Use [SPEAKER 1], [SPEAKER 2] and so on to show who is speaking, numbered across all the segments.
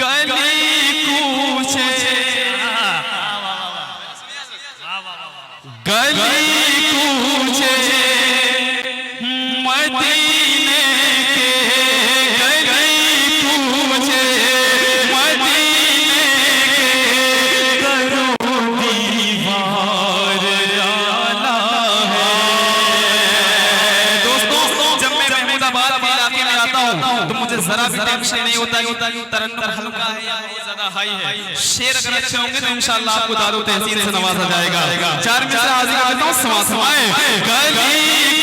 [SPEAKER 1] गली कूचे गली कूचे मदीने के गली कूचे मदीने के करो दीवार आला है। दोस्तों जब मैं महमूदाबाद के इलाके में आता हूँ तो मुझे जरा भी टेंशन नहीं होता तरन्नुम हल्का है या बहुत ज्यादा हाई है। शेर अगर अच्छे होंगे तो इंशाअल्लाह आपको दारू तहसीन से नवाजा जाएगा। चार मिसरा हाजिर करता हूँ समाए गली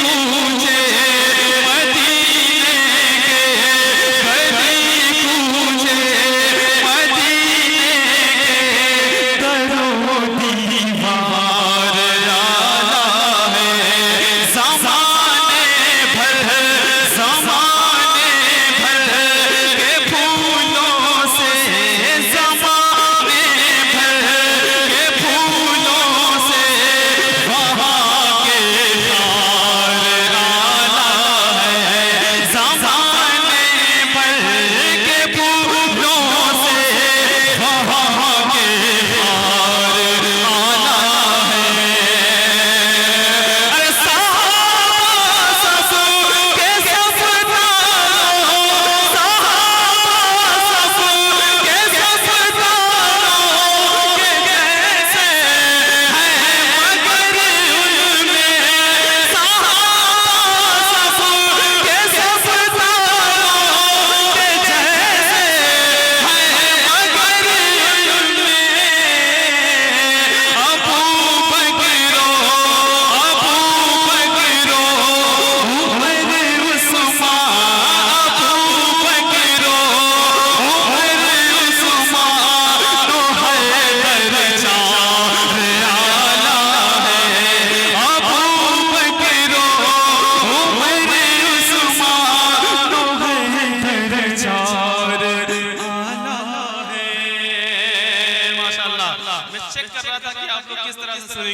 [SPEAKER 1] कूचे मदीने के गली कूचे मदीने के करो दीवार आला है। ज़माने भर के फूलों से ज़माने भर के फूलों से वहाँ के हार आला है। ज़माने भर के फूलों से वहाँ के हार आला है। अरे साहबा सब के सफना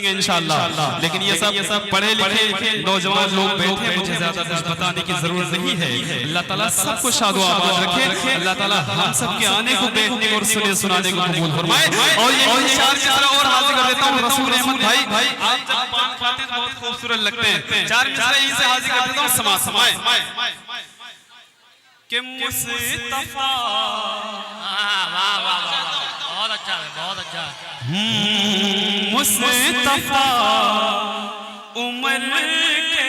[SPEAKER 1] इंशाअल्लाह। लेकिन ये सब पढ़े लिखे नौजवान लोग बैठे, मुझे ज्यादा कुछ बताने की जरूरत नहीं है। अल्लाह ताला सबको शादो आबाद रखे। अल्लाह ताला हम सब के आने को, बैठने और सुने सुनाने को कबूल फरमाए। और ये चार मिसरा और हाजिर कर देता हूँ। रसूल अहमद भाई आप जब पान खाते हैं बहुत खूबसूरत लगते हैं। चार मिसरा यहीं से हाजिर कर देता हूँ। समाए कि मुस्तफा
[SPEAKER 2] बहुत अच्छा है, बहुत अच्छा है।
[SPEAKER 1] मुस्तफा उम्र के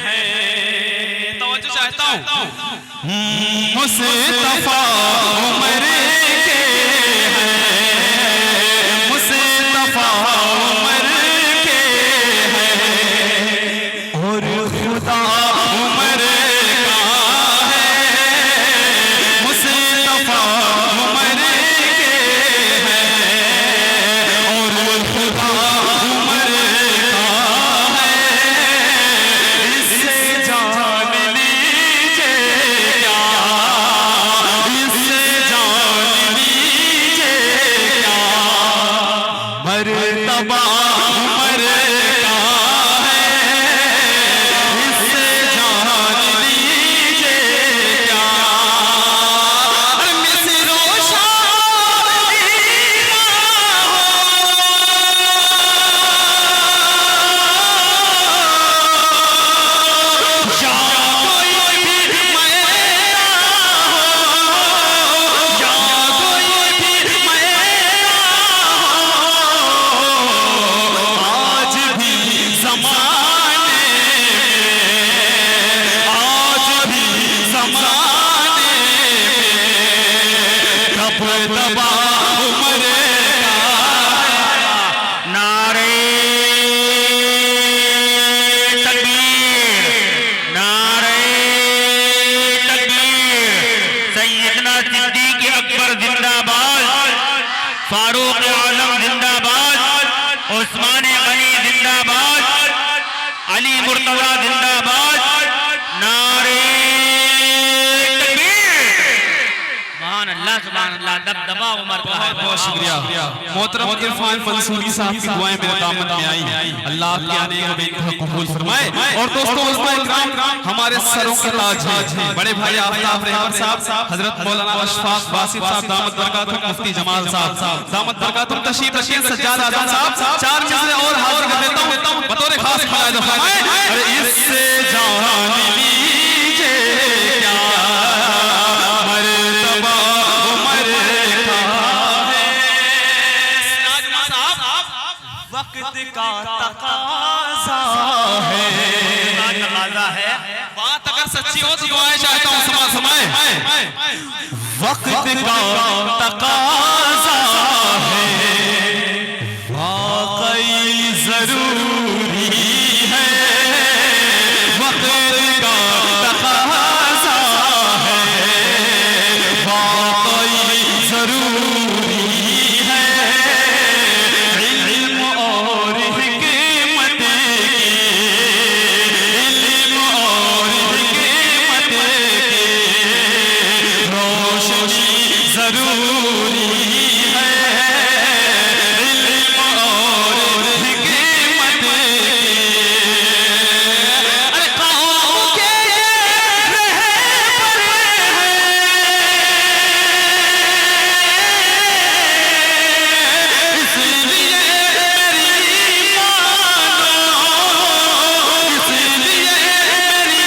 [SPEAKER 1] हैं, तवज्जो चाहता हूँ। मुस्तफा उम्र के हैं, मुस्तफा उम्र के हैं और खुदा उम्र का है। मुस्तफा उम्र
[SPEAKER 2] फारूक आलम जिंदाबाद, उस्मान गनी जिंदाबाद, अली मुर्तजा जिंदाबाद, नारे तकबीर। महान अल्लाह। सुभान अल्लाह, दबदबा उमर का है।
[SPEAKER 1] बहुत शुक्रिया। मोहतरम इरफान मंसूरी साहब की दुआएं मेरे दामन में आई। अल्लाह आपके आने को बेइंतहा कबूल फरमाए। और दोस्तों उस्ताद इकराम हमारे सरों के ताज हैं बड़े भाई आफ्ताब रहमान साहब, हजरत मौलाना अशफाक वासिफ साहब दामत बरकातुहुम, मुफ्ती जमाल साहब दामत बरकातुहुम तशरीफ रखिए, सज्जाद आजम साहब चार मिसरे और हाजिर कर देता हूं बतौर खास फलाए फरमाए। अरे इससे जान लीजिए क्या मर्तबा उमर का है।
[SPEAKER 3] वक्त का तकाज़ा है,
[SPEAKER 1] बात अगर सच्ची हो तो दुआएं चाहता हूं समाए।
[SPEAKER 3] वक्त का तकाज़ा है, वाकई जरूरी है।
[SPEAKER 1] वक्त का तकाज़ा है,
[SPEAKER 3] वाकई जरूरी है। इल्म और हिकमत की, इल्म और हिकमत की रोशनी जरूरी है। इल्म और हिकमत की, अरे कौम के रहबर हैं, इसलिए मेरी मानो, इसलिए मेरी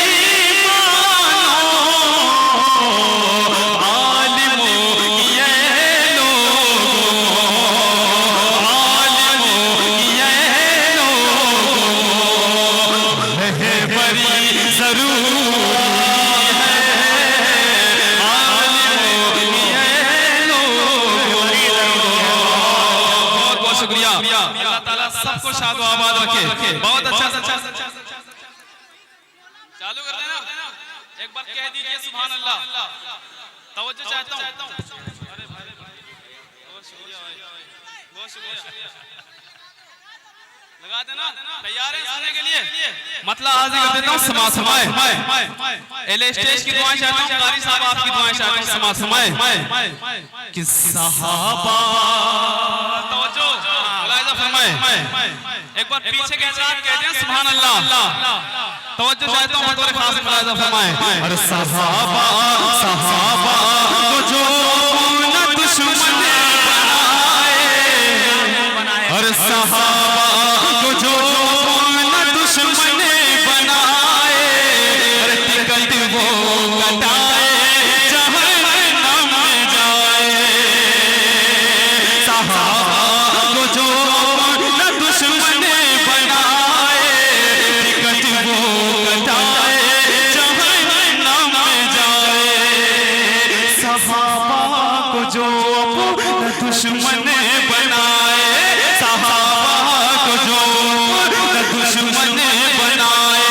[SPEAKER 3] मानो। आलिमों ये लोगों, आलिमों ये लोगों, रहबरी जरूरी है। आलिमों ये लोगों।
[SPEAKER 1] बहुत बहुत शुक्रिया। अल्लाह ताला सबको शाद व आबाद रखे। बहुत अच्छा चालू कर देना। एक बार कह दीजिए सुभान अल्लाह। तवज्जो चाहता हूं। अरे भाई बहुत शुक्रिया भाई, बहुत शुक्रिया। लगा देना, तैयार है सुनने के लिए। मतलब हाजिर कर देता हूं समाए। एले स्टेज की दुआएं चाहता हूं, कारी साहब आपकी दुआएं चाहता हूं समाए।
[SPEAKER 3] कि सहाबा
[SPEAKER 1] तवज्जो मुलाहिजा फरमाए। एक बार पीछे के साथ कहते हैं सुभान अल्लाह। तवज्जो चाहता हूं बतौर खास मुलाहिजा फरमाए।
[SPEAKER 3] और सहाबा को जो न दुश्मन बनाए, और सहाबा को जो न दुश्मन बनाए, और टिकट वो कटाए जहन्नम में जाए। सहाबा को जो न दुश्मन बनाए, टिकट वो कटाए जहन्नम में जाए। सहाबा को जो न दुश्मन बनाए, सहाबा को जो न दुश्मन बनाए,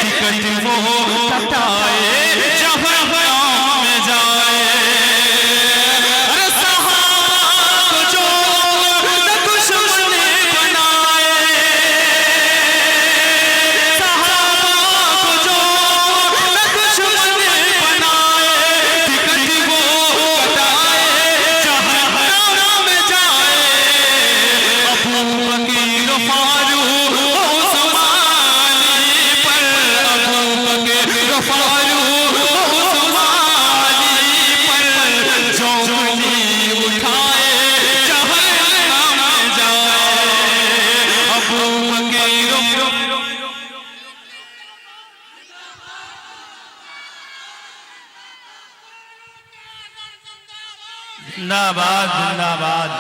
[SPEAKER 3] टिकट वो कटाए जहन्नम में जाए। अरे सहाबा को जो न दुश्मन बनाए, सहाबा को जो न दुश्मन बनाए, टिकट वो कटाए जहन्नम में जाए। अबू बकर फारूक उस्मानी पर, अबू बकर फारूक उस्मानी पर जो उंगली उठाए जहन्नम में जाए। अबू बकर जिंदाबाद, जिंदाबाद,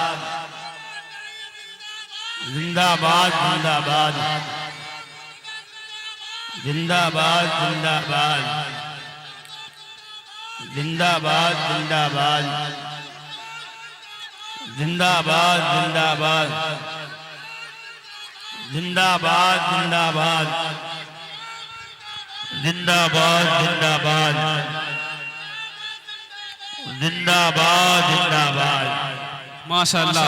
[SPEAKER 3] जिंदाबाद, जिंदाबाद, जिंदाबाद, जिंदाबाद, जिंदाबाद, जिंदाबाद, जिंदाबाद, जिंदाबाद, जिंदाबाद, जिंदाबाद, जिंदाबाद, जिंदाबाद, जिंदाबाद।
[SPEAKER 1] माशाअल्लाह,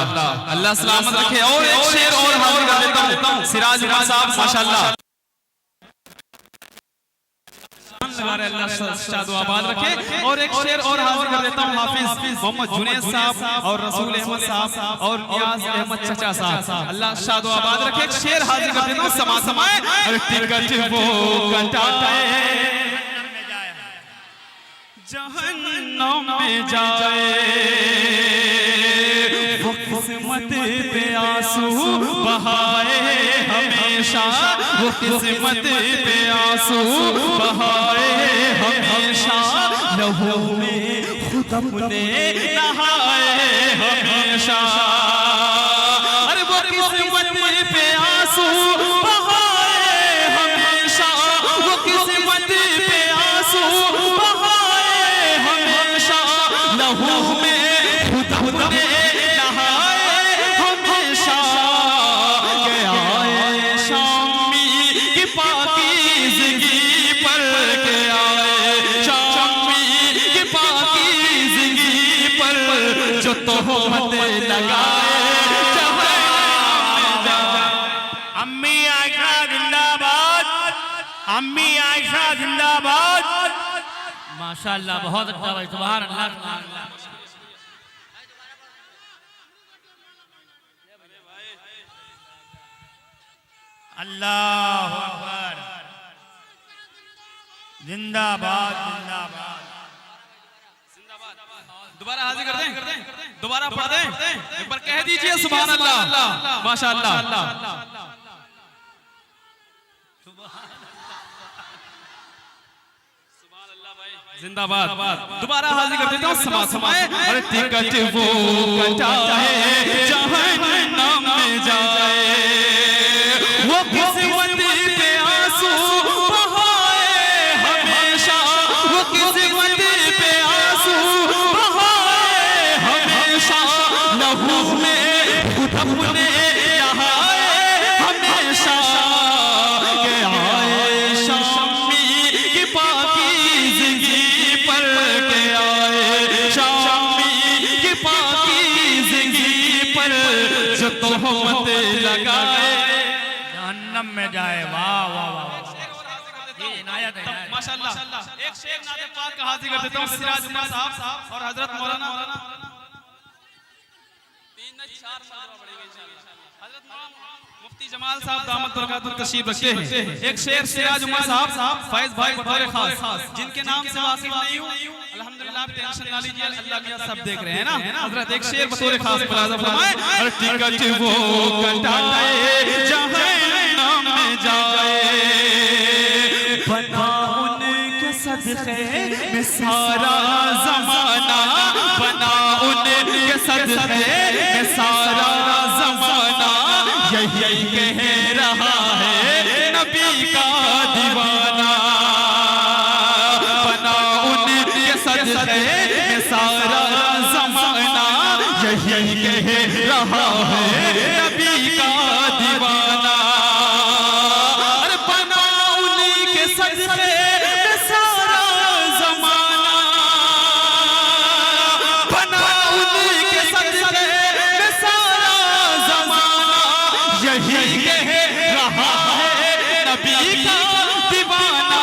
[SPEAKER 1] अल्लाह सलामत रखे। और एक शेर और हाजिर कर देता हूं, सिराज उमर साहब माशाअल्लाह। लगा रहे, अल्लाह शाद आबाद रखे। और एक शेर और हाजिर कर देता हूँ, हाफिज मोहम्मद जुनैद साहब और रसूल अहमद साहब और नियाज अहमद चचा साहब, अल्लाह शाद आबाद रखे। एक शेर हाजिर कर देता हूँ, समा समाए अरे टिकट वो कटाए जहन्नम में जाए, वो किस्मत पे आंसू बहाए हमेशा, वो किस्मत पे आंसू बहाए हमेशा, लहू में खुद अपने नहाए हमेशा। अरे वो किस्मत पे आंसू बहाए हमेशा, वो किस्मत पे आंसू बहाए हमेशा, लहू में खुद अपने नहाए हमेशा। गया है शामी की पाकीज़गी पर, के आए शामी की पाकीज़गी पर, जो तोहमत लगाए
[SPEAKER 3] अम्मी आयशा जिंदाबाद, अम्मी आयशा जिंदाबाद।
[SPEAKER 2] माशाअल्लाह, बहुत अच्छा भाई, सुभान अल्लाह, सुभान अल्लाह।
[SPEAKER 3] अल्लाहु अकबर, जिंदाबाद जिंदाबाद।
[SPEAKER 1] दोबारा हाजिर कर दें, दोबारा पढ़ दें, एक बार कह दीजिए सुभान अल्लाह, माशाअल्लाह। जिंदाबाद। दोबारा हाजिर कर देता हूँ, समा समाए अरे टिकट वो कटाए जहन्नम में जाए, वो किस्मत पे आंसू बहाए हमेशा, वो किस्मत पे आंसू बहाए हमेशा, लहू में खुद अपने नहाए हमेशा। गया है शामी की पाकीज़गी पर, के आए शामी की पाकीज़गी पर, जो तोहमत लगाए
[SPEAKER 3] जहन्नम में जाए। वाह वाह वाह,
[SPEAKER 2] ये इनायत है।
[SPEAKER 1] माशाअल्लाह। एक शेर नाते पाक का हाजिर कर देता हूँ, सिराज उमर साहब और हजरत मौलाना 3-4 साल पड़ेगा इंशाअल्लाह। हजरत मौलाना मुफ्ती जमाल साहब दामत बरकातुहू तशरीफ रखते हैं। एक शेर सिराज उमर साहब फैज भाई बतौर खास, जिनके नाम से वाकिफ नहीं हूँ, अल्हम्दुलिल्लाह, आप टेंशन ना लीजिए, अल्लाह मियां सब देख रहे हैं ना। हजरत एक शेर बतौर खास मुलाज़ा फरमाए, अरे टिकट वो कटाए जहन्नम में जाए, बना उनके सदक़े में सारा ज़माना, बना उनके सदक़े में सारा ज़माना, यही कह रहा है नबी का दीवाना, बना उनके सदक़े में सारा ज़माना, यही कह रहा है नबी का दीवाना। अरे बना उनके सदक़े में सारा ज़माना, बना उनके सदक़े में सारा ज़माना, यही कह रहा है नबी का दीवाना।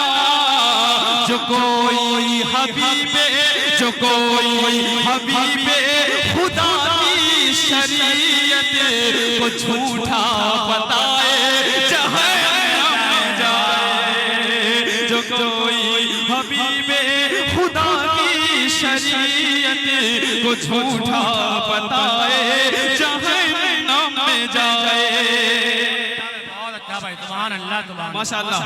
[SPEAKER 1] जो कोई हबीबे, जो कोई हबीबे खुदा की शरीयत को झूठा बताए जहन्नम में जाए, जो कोई हबीबे खुदा की शरीयत को झूठा बताए जहन्नम में जाए।
[SPEAKER 2] बहुत अच्छा भाई, सुभान अल्लाह, सुभान अल्लाह।
[SPEAKER 1] माशाअल्लाह।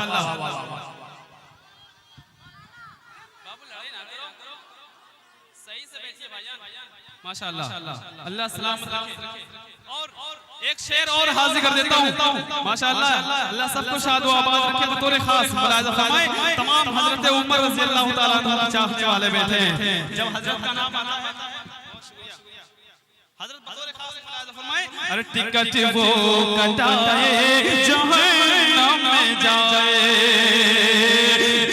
[SPEAKER 1] माशाअल्लाह, अल्लाह सलामत रखे। और एक शेर और हाजिर कर देता हूँ, माशाअल्लाह, अल्लाह सबको शाद व आबाद रखे। बतौर खास मुलाज़ा फरमाए, तमाम हजरत उमर रज़ियल्लाहु ताला अन्हु के चाहने वाले बैठे हैं, जब हजरत का नाम आता है हजरत बतौर खास मुलाज़ा फरमाए, अरे टिकट वो कटाए जहन्नम में जाए,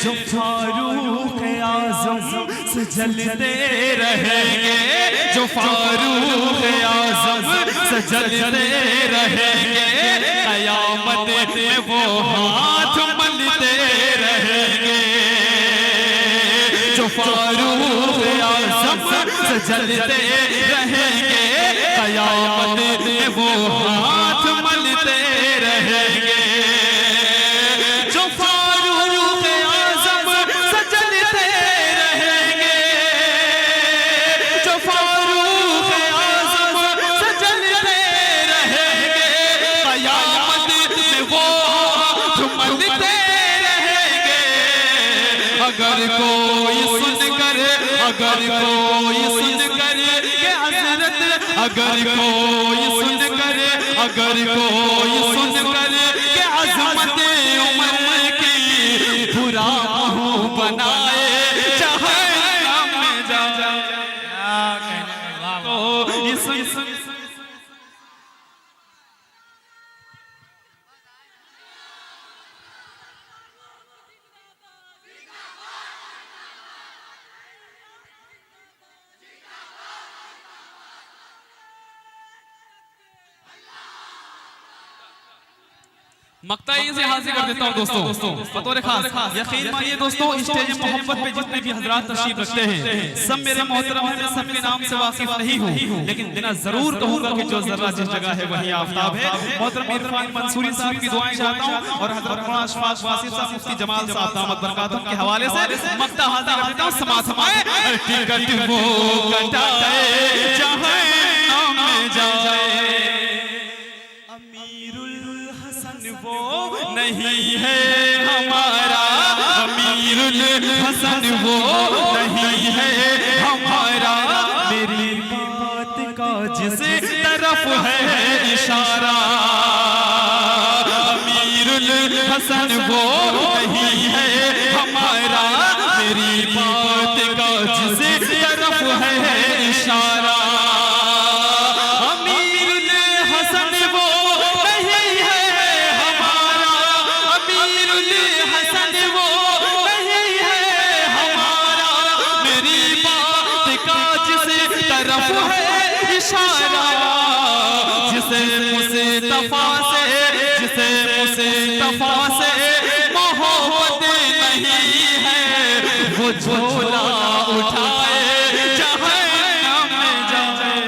[SPEAKER 1] जो फारूक आज़म से जलते रहेंगे, जो फारूक आज़म से जलते रहेंगे, क़यामत में वो हाथ मलते रहेंगे। फारूक आज़म सजदते रहेंगे, क़यामत में वो हाथ मलते रहेंगे। जो फारूक आज़म सजदते रहेंगे, जो फारूक आज़म सजदते रहेंगे, क़यामत में वो हाथ मलते रहेंगे। अगर कोई सुनकर, अगर कोई सुनकर के हज़रत, अगर कोई सुनकर, अगर कोई सुनकर के अज़मत उमर की बुरा मुँह बनाए जहन्नम में जाए।
[SPEAKER 3] क्या कहने में, वाह वाह।
[SPEAKER 1] तो ये सुन मक्ताई से हासिल कर देता हूँ दोस्तों, बतौर खास यकीन मानिए दोस्तों, स्टेज मोहब्बत पे जितने भी हजरात तशरीफ रखते हैं सब मेरे मोहतरम हैं, मैं सबके नाम से वाकिफ नहीं हूँ, लेकिन बिना जरूर कहूँगा कि जो जर्रा जिस जगह है वही आफ्ताब है। मोहतरम इरफान मंसूरी साहब की दुआएं चाहता हूँ और हजरत मौलाना अशफाक वासिफ साहब, मुफ्ती जमाल साहब दामत बरकातुहू के हवाले से मक्ता हासिल कर देता हूँ। समात हमारे टिकट वो कटाए जहन्नम में जाए, वो नहीं है हमारा अमीरुल हसन, वो नहीं है हमारा। मेरी बात का जिस तरफ है इशारा, अमीरुल हसन वो नहीं है हमारा। मेरी बात का जिस तरफ है इशारा, जिसे मुस्तफा से, जिसे मुस्तफा से मोहब्बत नहीं है, वो झोला उठाए जहन्नम में जाए।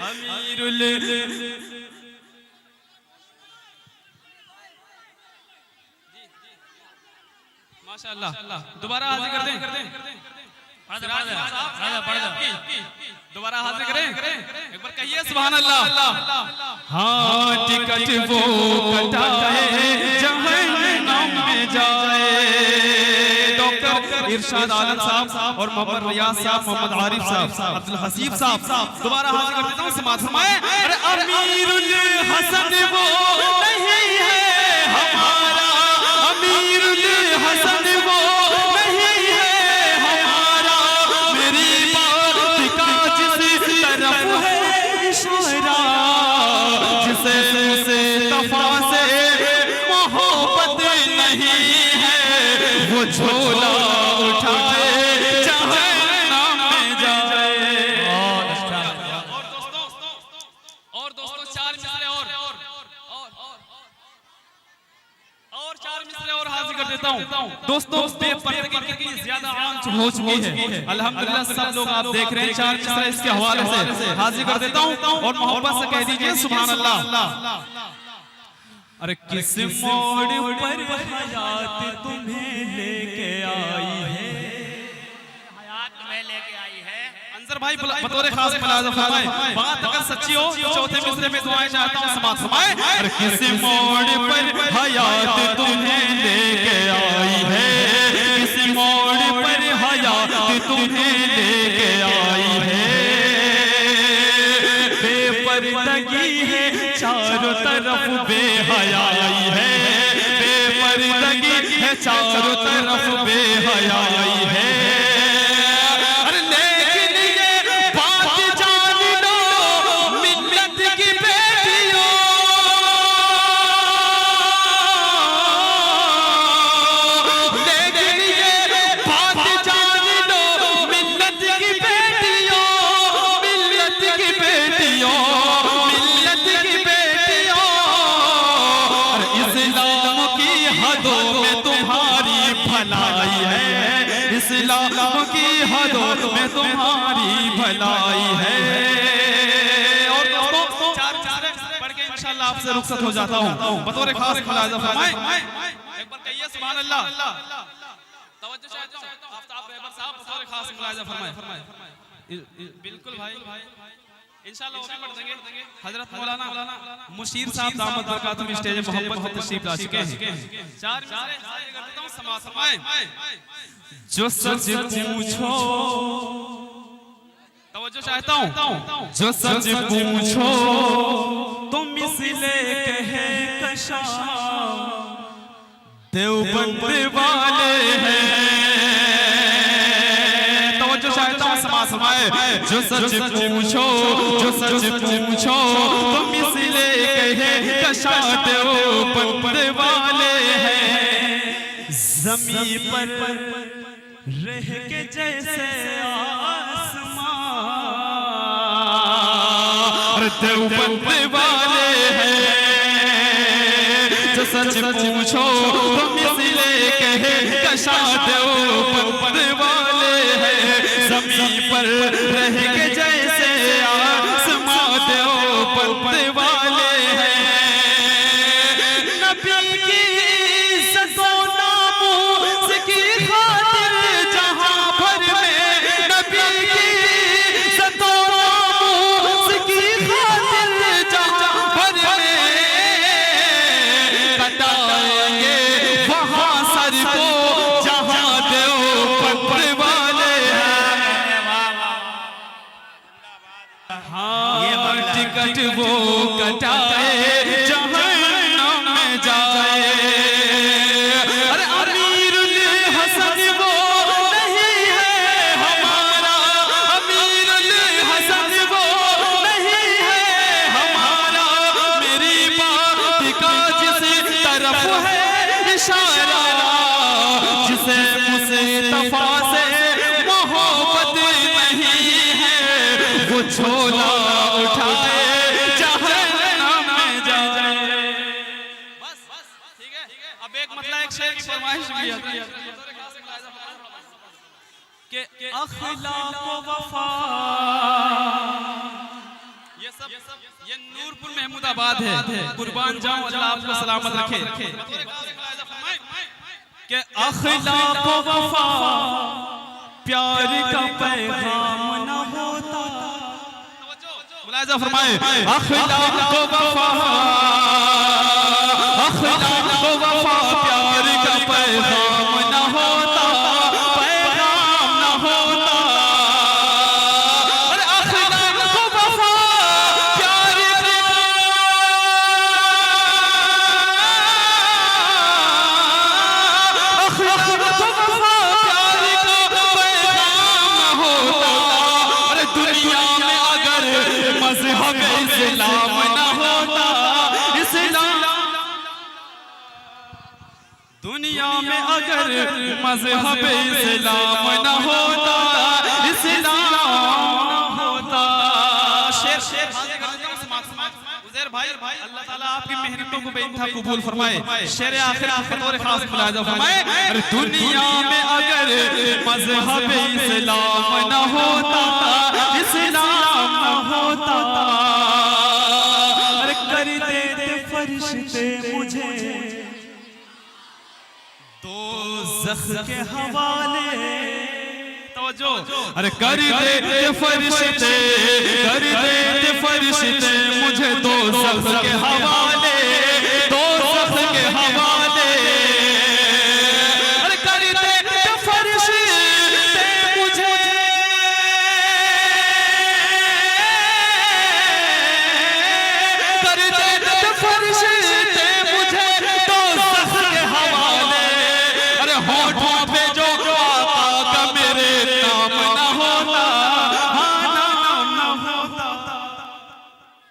[SPEAKER 1] अमीरुल माशाअल्लाह, दोबारा हाजिर कर दें, दोबारा हाजिर करें, एक बार कहिए सुभान अल्लाह। हाँ टिकट वो कटाए जहन्नम में जाए। डॉक्टर इरशाद आलम साहब और मोहम्मद रियाज साहब, मोहम्मद आरिफ साहब, अब्दुल हसीब साहब, दोबारा हाजिर कर देता हूँ। समात फरमाए, अरे अमीरुल हसन वो नहीं है हमारा, अमीरुल हसन वो नहीं है हमारा। मेरी बात का जिस तरफ है इशारा, जिसे मुस्तफा से मोहब्बत नहीं है, वो झोला उठाए जहन्नम में जाए। और दोस्तों 4 मिसरे और 4 मिसरे और हाजिर कर देता हूँ दोस्तों। बेपर्दगी कितनी ज्यादा आम हो चुकी है, अल्हम्दुलिल्लाह सब लोग आप देख रहे हैं। 4 मिसरे इसके हवाले से हाजिर कर देता हूँ और मोहब्बत से कह दीजिए सुभान अल्लाह। अरे किस मोड़ पर हयात तुम्हें लेके आई है,
[SPEAKER 3] हयात तुम्हें लेके आई है।
[SPEAKER 1] अंसर भाई बतौर खास मुलाज़ा फरमाए, बात अगर सच्ची हो तो चौथे मिसरे में दुआएं चाहता हूं। समात फरमाए, अरे किस मोड़ पर हयात तुम्हें लेके आई है, किस मोड़ पर हयात तुम्हें लेके आई है। बेपर्दगी है चारों तरफ बेहयाई है, बेपर्दगी है चारों तरफ बेहयाई है। अरे लेकिन ये बात जान लो मिल्लत की बेटियों, लेकिन ये बात जान लो मिल्लत की बेटियों, मिल्लत की बेटियों, मिल्लत की बेटियों। इस्लाम की हदों में तुम्हारी भलाई है, इस्लाम तुम्हारी भलाई है। और दोस्तों चार पढ़ के इंशाल्लाह आपसे रुखसत हो जाता हूँ। बतौर खास मुलाहिजा फरमाएं, एक बार कहिए सुभान अल्लाह। तवज्जो चाहता हूं आफ्ताब रहबर साहब बतौर खास मुलाहिजा फरमाएं। बिल्कुल भाई इंशाल्लाह वो भी पढ़ देंगे। हजरत मौलाना मुशीर साहब दामत बरकातुहू स्टेज मोहब्बत में तशरीफ ला चुके हैं। चार मिसरे हाजिर करता हूं, समाअत फरमाएं। जो सच पूछो, तवज्जो चाहता हूं, जो सच पूछो तुम मिसले कहे कशा देवबंद वाले हैं। तवज्जो चाहता हूं, समाअत फरमाएं। जो सच पूछो, जो सच पूछो तुम मिसले कहे कशा देवबंद वाले हैं। ज़मीन पर रह के जैसे आसमान देवबंद वाले हैं। जो सच पूछो तो मिसले कहे कशा देवबंद वाले हैं। ज़मीन पर रह के जैसे आसमान देवबंद वाले हैं। नबी की इज़्ज़तों नामों की खातिर जहां भर में, नबी की इज़्ज़तों नामों की खातिर जहां भर में कटाएंगे वहां सर को जहां देवबंद वाले हैं। हाँ टिकट वो कटाए जहन्नम में जाए। अरे अमीरुल हसन वो नहीं है हमारा, अमीरुल हसन वो नहीं है हमारा। मेरी बात का जिस तरफ है इशारा, जिसे मुस्तफा से मोहब्बत नहीं है वो झोला उठाए जहन्नम में जाए। बस ठीक है। अब एक मतलब एक शेर की फरमाइश भी है कि अखलाक व वफा, ये नूरपुर महमूदाबाद है। कुर्बान जाऊं, अल्लाह आपको सलामत रखे। कि अखलाक व वफा प्यार का पैगाम न होता। मुलाहिजा फरमाएं। अखलाक व वफा, अखलाक व वफा प्यार का पैगाम न होता, पैगाम न होता। अरे अखलाक व वफा प्यार का, अखलाक व वफा प्यार का पैगाम न होता। अरे दुनिया में अगर मज़हब इस्लाम न होता, इस्लाम दुनिया में अगर मज़हब इस्लाम न होता, इस्लाम न होता। शेर उज़ैर भाई अल्लाह ताला आपकी मेहनतों को बेइंतहा कबूल फरमाए। शेर आखिर बतौर खास मुलाहिजा फरमाए। अरे दुनिया में अगर मज़हब इस्लाम न होता, इस्लाम न होता। अरे कर देते फरिश्ते मुझे दोज़ख के हवाले। तवज्जो, अरे कर देते फरिश्ते, कर